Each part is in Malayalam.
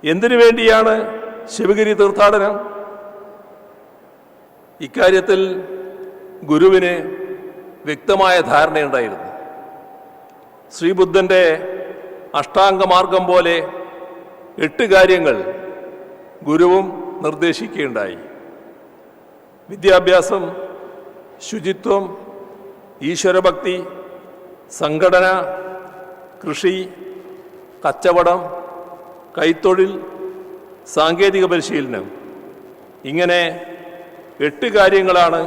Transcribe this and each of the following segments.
എന്തിനു വേണ്ടിയാണ് ശിവഗിരി തീർത്ഥാടനം? ഇക്കാര്യത്തിൽ ഗുരുവിന് വ്യക്തമായ ധാരണയുണ്ടായിരുന്നു. ശ്രീബുദ്ധൻ്റെ അഷ്ടാംഗമാർഗം പോലെ 8 കാര്യങ്ങൾ ഗുരുവും നിർദ്ദേശിക്കുകയുണ്ടായി. വിദ്യാഭ്യാസം, ശുചിത്വം, ഈശ്വരഭക്തി, സംഘടന, കൃഷി, കച്ചവടം, കൈത്തൊഴിൽ, സാങ്കേതിക പരിശീലനം, ഇങ്ങനെ 8 കാര്യങ്ങളാണ്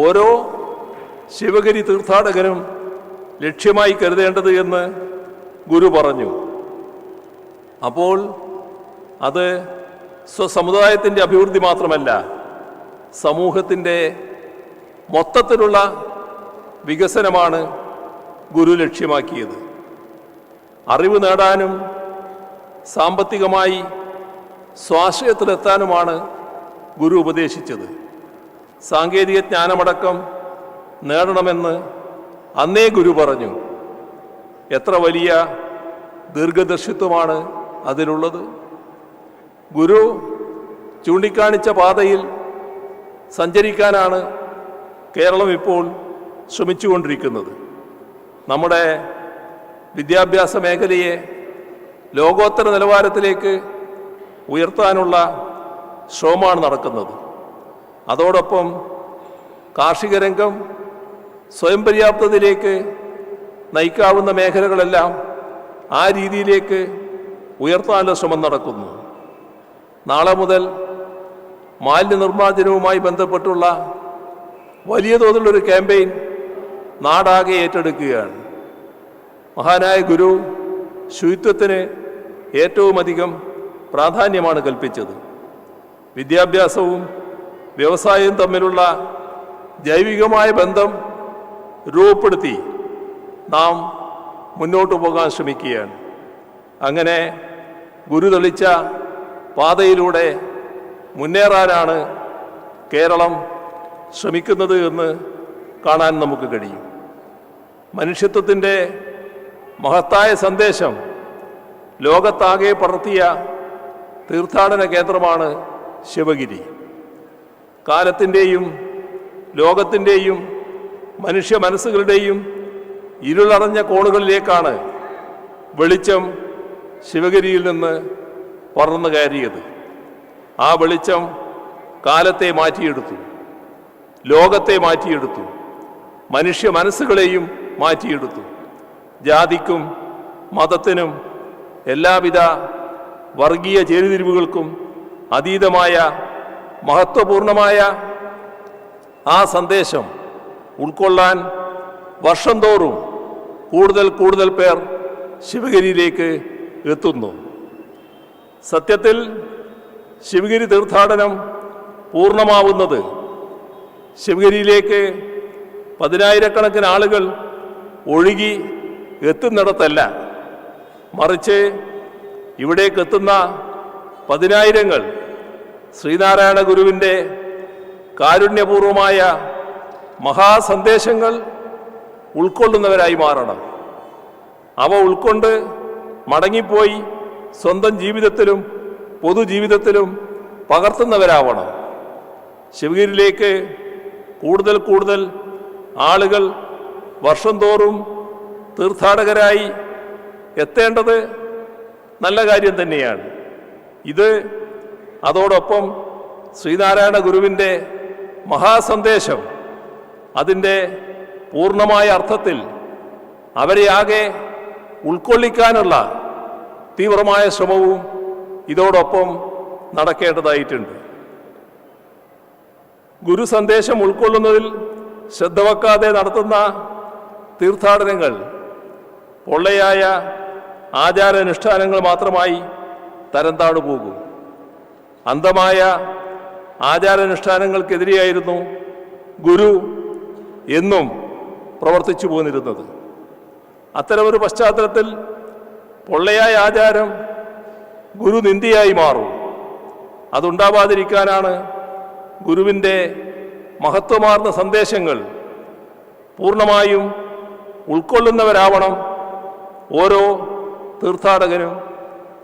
ഓരോ ശിവഗിരി തീർത്ഥാടകനും ലക്ഷ്യമായി കരുതേണ്ടത് എന്ന് ഗുരു പറഞ്ഞു. അപ്പോൾ അത് സ്വസമുദായത്തിൻ്റെ അഭിവൃദ്ധി മാത്രമല്ല, സമൂഹത്തിൻ്റെ മൊത്തത്തിലുള്ള വികസനമാണ് ഗുരു ലക്ഷ്യമാക്കിയത്. അറിവ് നേടാനും സാമ്പത്തികമായി സ്വാശ്രയത്തിലെത്താനുമാണ് ഗുരു ഉപദേശിച്ചത്. സാങ്കേതിക ജ്ഞാനമടക്കം നേടണമെന്ന് അന്നേ ഗുരു പറഞ്ഞു. എത്ര വലിയ ദീർഘദർശിത്വമാണ് അതിലുള്ളത്! ഗുരു ചൂണ്ടിക്കാണിച്ച പാതയിൽ സഞ്ചരിക്കാനാണ് കേരളം ഇപ്പോൾ ശ്രമിച്ചുകൊണ്ടിരിക്കുന്നത്. നമ്മുടെ വിദ്യാഭ്യാസ മേഖലയെ ലോകോത്തര നിലവാരത്തിലേക്ക് ഉയർത്താനുള്ള ശ്രമമാണ് നടക്കുന്നത്. അതോടൊപ്പം കാർഷിക രംഗം സ്വയം പര്യാപ്തതയിലേക്ക് നയിക്കാവുന്ന മേഖലകളെല്ലാം ആ രീതിയിലേക്ക് ഉയർത്താനുള്ള ശ്രമം നടക്കുന്നു. നാളെ മുതൽ മാലിന്യ നിർമ്മാർജ്ജനവുമായി ബന്ധപ്പെട്ടുള്ള വലിയ തോതിലുള്ളൊരു ക്യാമ്പയിൻ നാടാകെ ഏറ്റെടുക്കുകയാണ്. മഹാനായ ഗുരു ശുചിത്വത്തിന് ഏറ്റവും അധികം പ്രാധാന്യമാണ് കൽപ്പിച്ചത്. വിദ്യാഭ്യാസവും വ്യവസായവും തമ്മിലുള്ള ജൈവികമായ ബന്ധം രൂപപ്പെടുത്തി നാം മുന്നോട്ട് പോകാൻ ശ്രമിക്കുകയാണ്. അങ്ങനെ ഗുരു തെളിച്ച പാതയിലൂടെ മുന്നേറാനാണ് കേരളം ശ്രമിക്കുന്നത് എന്ന് കാണാൻ നമുക്ക് കഴിയും. മനുഷ്യത്വത്തിൻ്റെ മഹത്തായ സന്ദേശം ലോകത്താകെ പടർത്തിയ തീർത്ഥാടന കേന്ദ്രമാണ് ശിവഗിരി. കാലത്തിൻ്റെയും ലോകത്തിൻ്റെയും മനുഷ്യ മനസ്സുകളുടെയും ഇരുളടഞ്ഞ കോണുകളിലേക്കാണ് വെളിച്ചം ശിവഗിരിയിൽ നിന്ന് പടർന്നു കയറിയത്. ആ വെളിച്ചം കാലത്തെ മാറ്റിയെടുത്തു, ലോകത്തെ മാറ്റിയെടുത്തു, മനുഷ്യ മനസ്സുകളെയും മാറ്റിയെടുത്തു. ജാതിക്കും മതത്തിനും എല്ലാവിധ വർഗീയ ചേരിതിരിവുകൾക്കും അതീതമായ മഹത്വപൂർണമായ ആ സന്ദേശം ഉൾക്കൊള്ളാൻ വർഷം തോറും കൂടുതൽ പേർ ശിവഗിരിയിലേക്ക് എത്തുന്നു. സത്യത്തിൽ ശിവഗിരി തീർത്ഥാടനം പൂർണ്ണമാവുന്നത് ശിവഗിരിയിലേക്ക് 10,000-കണക്കിന് ആളുകൾ ഒഴുകി എത്തുന്നിടത്തല്ല, മറിച്ച് ഇവിടേക്ക് എത്തുന്ന 10,000-ങ്ങൾ ശ്രീനാരായണ ഗുരുവിൻ്റെ കാരുണ്യപൂർവമായ മഹാസന്ദേശങ്ങൾ ഉൾക്കൊള്ളുന്നവരായി മാറണം. അവ ഉൾക്കൊണ്ട് മടങ്ങിപ്പോയി സ്വന്തം ജീവിതത്തിലും പൊതുജീവിതത്തിലും പകർത്തുന്നവരാവണം. ശിവഗിരിയിലേക്ക് കൂടുതൽ ആളുകൾ വർഷം തോറും തീർത്ഥാടകരായി എത്തേണ്ടത് നല്ല കാര്യം തന്നെയാണ്. ഇത് അതോടൊപ്പം ശ്രീനാരായണ ഗുരുവിൻ്റെ മഹാസന്ദേശം അതിൻ്റെ പൂർണ്ണമായ അർത്ഥത്തിൽ അവരെ ആകെ ഉൾക്കൊള്ളിക്കാനുള്ള തീവ്രമായ ശ്രമവും ഇതോടൊപ്പം നടക്കേണ്ടതായിട്ടുണ്ട്. ഗുരു സന്ദേശം ഉൾക്കൊള്ളുന്നതിൽ ശ്രദ്ധ വയ്ക്കാതെ നടത്തുന്ന തീർത്ഥാടനങ്ങൾ പൊള്ളയായ ആചാരാനുഷ്ഠാനങ്ങൾ മാത്രമായി തരംതാണു പോകും. അന്ധമായ ആചാരാനുഷ്ഠാനങ്ങൾക്കെതിരെയായിരുന്നു ഗുരു എന്നും പ്രവർത്തിച്ചു പോന്നിരുന്നത്. അത്തരമൊരു പശ്ചാത്തലത്തിൽ പൊള്ളയായ ആചാരം ഗുരു നിന്ദയായി മാറും. അതുണ്ടാവാതിരിക്കാനാണ് ഗുരുവിൻ്റെ മഹത്വമാർന്ന സന്ദേശങ്ങൾ പൂർണ്ണമായും ഉൾക്കൊള്ളുന്നവരാവണം ഓരോ തീർത്ഥാടകനും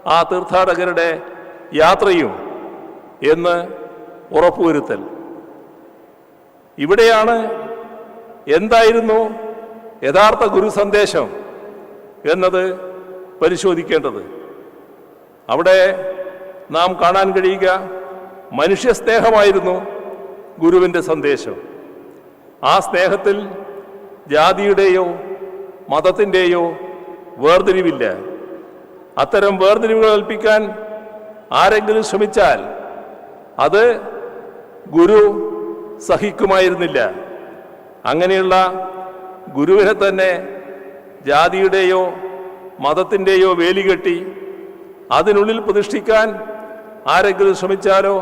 ആ തീർത്ഥാടകരുടെ യാത്രയും എന്ന് ഉറപ്പുവരുത്തൽ. ഇവിടെയാണ് എന്തായിരുന്നു യഥാർത്ഥ ഗുരു സന്ദേശം എന്നത് പരിശോധിക്കേണ്ടത്. അവിടെ നാം കാണാൻ കഴിയുക മനുഷ്യസ്നേഹമായിരുന്നു ഗുരുവിൻ്റെ സന്ദേശം. ആ സ്നേഹത്തിൽ ജാതിയുടെയോ മതത്തിൻ്റെയോ വേർതിരിവില്ല. അത്തരം വേർതിരിവുകൾ കൽപ്പിക്കാൻ ആരെങ്കിലും ശ്രമിച്ചാൽ അത് ഗുരു സഹിക്കുമായിരുന്നില്ല. അങ്ങനെയുള്ള ഗുരുവിനെ തന്നെ ജാതിയുടെയോ മതത്തിൻ്റെയോ വേലികെട്ടി അതിനുള്ളിൽ പ്രതിഷ്ഠിക്കാൻ ആരെങ്കിലും ശ്രമിച്ചാലോ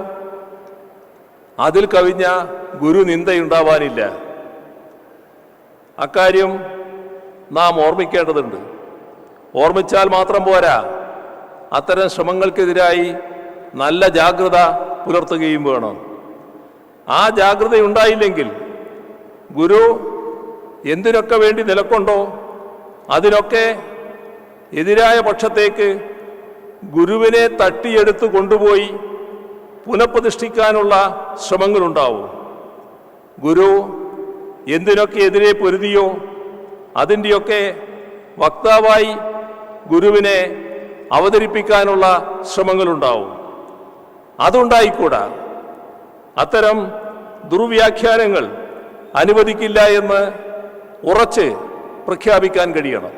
അതിൽ കവിഞ്ഞ ഗുരു നിന്ദയുണ്ടാവാനില്ല. അക്കാര്യം നാം ഓർമ്മിക്കേണ്ടതുണ്ട്. ഓർമ്മിച്ചാൽ മാത്രം പോരാ, അത്തരം ശ്രമങ്ങൾക്കെതിരായി നല്ല ജാഗ്രത പുലർത്തുകയും വേണം. ആ ജാഗ്രതയുണ്ടായില്ലെങ്കിൽ ഗുരു എന്തിനൊക്കെ വേണ്ടി നിലകൊണ്ടോ അതിനൊക്കെ എതിരായ പക്ഷത്തേക്ക് ഗുരുവിനെ തട്ടിയെടുത്ത് കൊണ്ടുപോയി പുനഃപ്രതിഷ്ഠിക്കാനുള്ള ശ്രമങ്ങളുണ്ടാവും. ഗുരു എന്തിനൊക്കെ എതിരെ പൊരുതിയോ അതിൻ്റെയൊക്കെ വക്താവായി ഗുരുവിനെ അവതരിപ്പിക്കാനുള്ള ശ്രമങ്ങളുണ്ടാവും. അതുണ്ടായിക്കൂടാ. അത്തരം ദുർവ്യാഖ്യാനങ്ങൾ അനുവദിക്കില്ല എന്ന് ഉറച്ച് പ്രഖ്യാപിക്കാൻ കഴിയണം.